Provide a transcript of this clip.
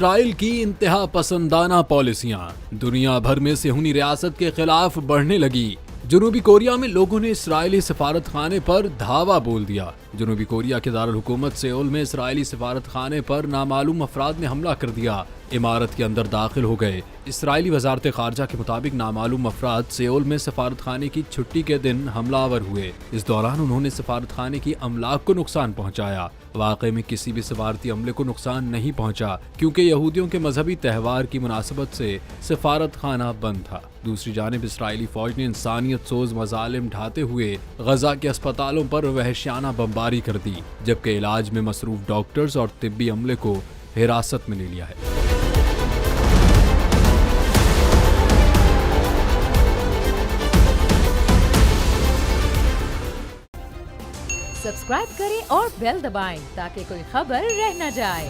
اسرائیل کی انتہا پسندانہ پالیسیاں دنیا بھر میں صہیونی ریاست کے خلاف بڑھنے لگی۔ جنوبی کوریا میں لوگوں نے اسرائیلی سفارت خانے پر دھاوا بول دیا۔ جنوبی کوریا کے دارالحکومت سیول میں اسرائیلی سفارت خانے پر نامعلوم افراد نے حملہ کر دیا، عمارت کے اندر داخل ہو گئے۔ اسرائیلی وزارت خارجہ کے مطابق نامعلوم افراد سیول میں سفارت خانے کی چھٹی کے دن حملہ آور ہوئے۔ اس دوران انہوں نے سفارت خانے کی املاک کو نقصان پہنچایا۔ واقعے میں کسی بھی سفارتی عملے کو نقصان نہیں پہنچا کیونکہ یہودیوں کے مذہبی تہوار کی مناسبت سے سفارت خانہ بند تھا۔ دوسری جانب اسرائیلی فوج نے انسانیت سوز مظالم ڈھاتے ہوئے غزہ کے اسپتالوں پر وحشیانہ بمباری کر دی، جبکہ علاج میں مصروف ڈاکٹرز اور طبی عملے کو حراست میں لے لیا ہے۔ سبسکرائب کریں اور بیل دبائیں تاکہ کوئی خبر رہ نہ جائے۔